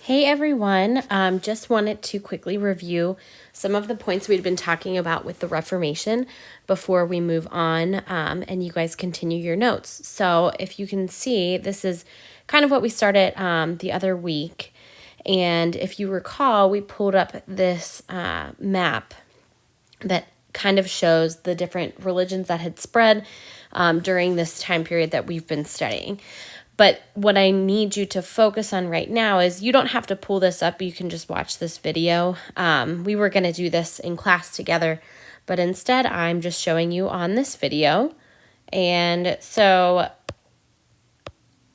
Hey everyone, just wanted to quickly review some of the points we'd been talking about with the Reformation before we move on and you guys continue your notes. So if you can see, this is kind of what we started the other week. And if you recall, we pulled up this map that kind of shows the different religions that had spread during this time period that we've been studying. But what I need you to focus on right now is you don't have to pull this up. You can just watch this video. We were going to do this in class together, but instead I'm just showing you on this video. And so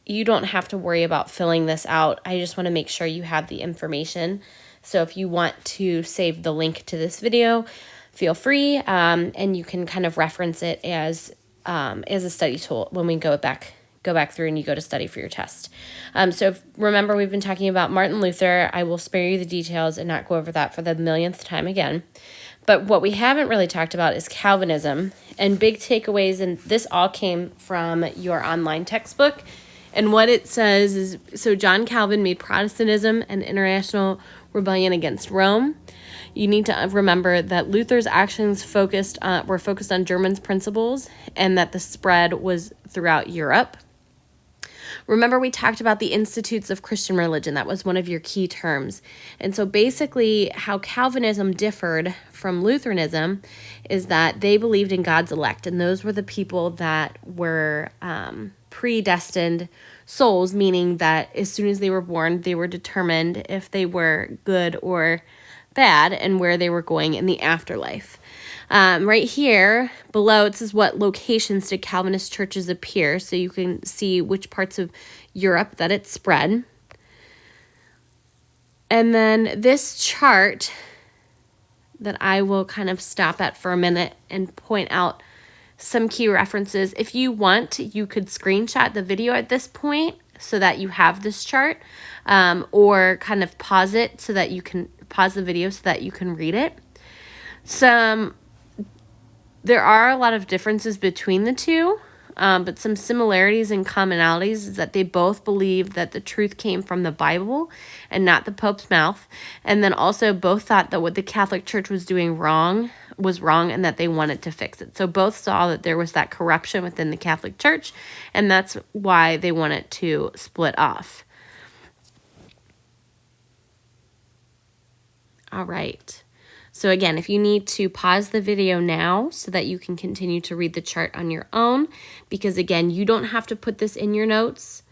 you don't have to worry about filling this out. I just want to make sure you have the information. So if you want to save the link to this video, feel free, and you can kind of reference it as a study tool when we go back through and you go to study for your test. Remember, we've been talking about Martin Luther. I will spare you the details and not go over that for the millionth time again. But what we haven't really talked about is Calvinism and big takeaways. And this all came from your online textbook. And what it says is, so John Calvin made Protestantism an international rebellion against Rome. You need to remember that Luther's actions were focused on German principles and that the spread was throughout Europe. Remember, we talked about the institutes of Christian religion. That was one of your key terms. And so basically how Calvinism differed from Lutheranism is that they believed in God's elect, and those were the people that were predestined souls, meaning that as soon as they were born, they were determined if they were good or bad and where they were going in the afterlife. Right here below, it says what locations did Calvinist churches appear, so you can see which parts of Europe that it spread. And then this chart that I will kind of stop at for a minute and point out some key references. If you want, you could screenshot the video at this point so that you have this chart, or kind of pause the video so that you can read it. There are a lot of differences between the two, but some similarities and commonalities is that they both believe that the truth came from the Bible and not the Pope's mouth. And then also both thought that what the Catholic Church was doing was wrong and that they wanted to fix it. So both saw that there was that corruption within the Catholic Church, and that's why they wanted to split off. All right. So again, if you need to pause the video now so that you can continue to read the chart on your own, because again, you don't have to put this in your notes.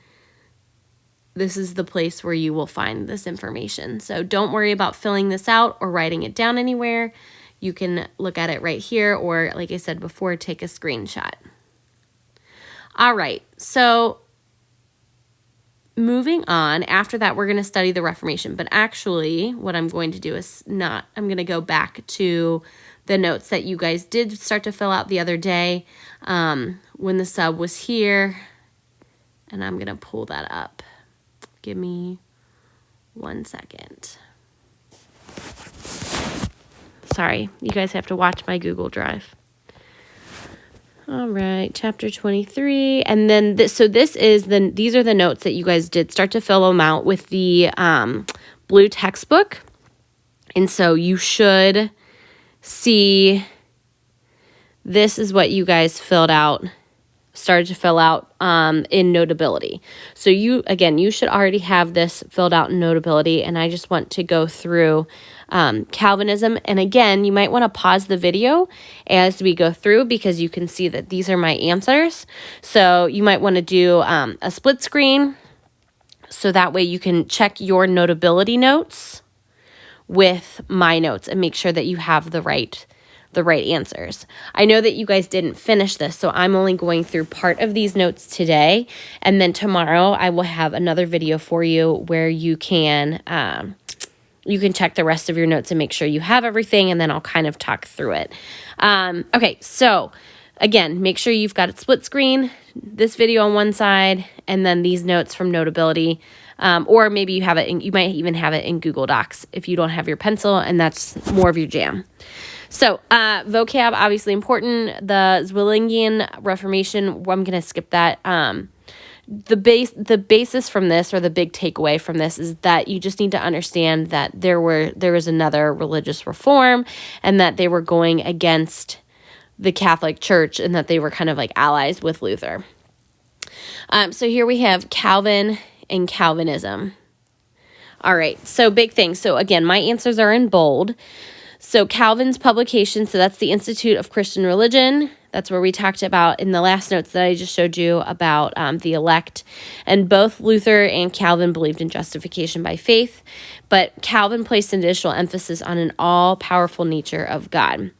This is the place where you will find this information. So don't worry about filling this out or writing it down anywhere. You can look at it right here, or like I said before, take a screenshot. All right, so moving on, after that, we're going to study the Reformation. But actually, what I'm going to do is I'm going to go back to the notes that you guys did start to fill out the other day when the sub was here. And I'm going to pull that up. Give me 1 second. Sorry, you guys have to watch my Google Drive. All right, chapter 23, and then these are the notes that you guys did start to fill them out with the blue textbook, and so you should see this is what you guys started to fill out in Notability. So you should already have this filled out in Notability, and I just want to go through Calvinism. And again, you might want to pause the video as we go through because you can see that these are my answers. So you might want to do a split screen so that way you can check your Notability notes with my notes and make sure that you have the right answers. I know that you guys didn't finish this, so I'm only going through part of these notes today, and then tomorrow I will have another video for you where you can check the rest of your notes and make sure you have everything, and then I'll kind of talk through it. Okay, so again, make sure you've got it split screen, this video on one side, and then these notes from Notability, or maybe you might even have it in Google Docs if you don't have your pencil, and that's more of your jam. So vocab, obviously important. The Zwillingian Reformation, I'm going to skip that. the basis from this, or the big takeaway from this, is that you just need to understand that there was another religious reform, and that they were going against the Catholic Church, and that they were kind of like allies with Luther. So here we have Calvin and Calvinism. All right, so big thing. So again, my answers are in bold. So Calvin's publication, so that's the Institute of Christian Religion. That's where we talked about in the last notes that I just showed you about the elect. And both Luther and Calvin believed in justification by faith, but Calvin placed additional emphasis on an all-powerful nature of God.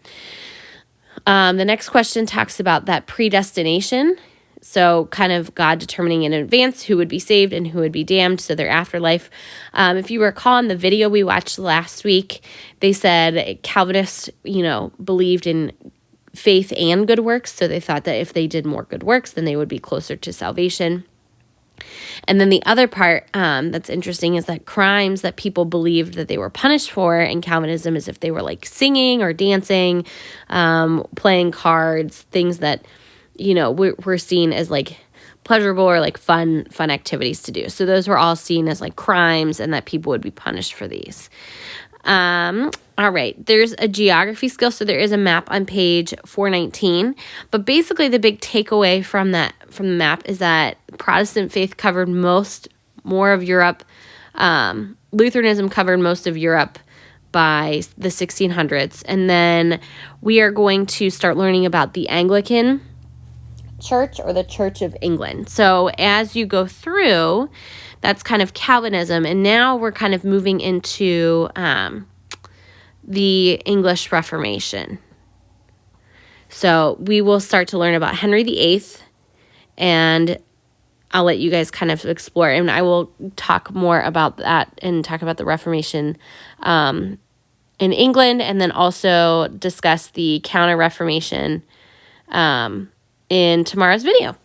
The next question talks about that predestination. So kind of God determining in advance who would be saved and who would be damned, so their afterlife. If you recall in the video we watched last week, they said Calvinists, believed in faith and good works. So they thought that if they did more good works, then they would be closer to salvation. And then the other part that's interesting is that crimes that people believed that they were punished for in Calvinism is if they were like singing or dancing, playing cards, things that we're seen as like pleasurable or like fun activities to do. So those were all seen as like crimes, and that people would be punished for these. All right, there's a geography skill. So there is a map on page 419, but basically the big takeaway from the map is that Protestant faith covered more of Europe. Lutheranism covered most of Europe by the 1600s. And then we are going to start learning about the Anglican Church, or the Church of England. So as you go through, that's kind of Calvinism, and now we're kind of moving into the English Reformation. So we will start to learn about Henry VIII, and I'll let you guys kind of explore, and I will talk more about that and talk about the Reformation in England, and then also discuss the Counter-Reformation in tomorrow's video.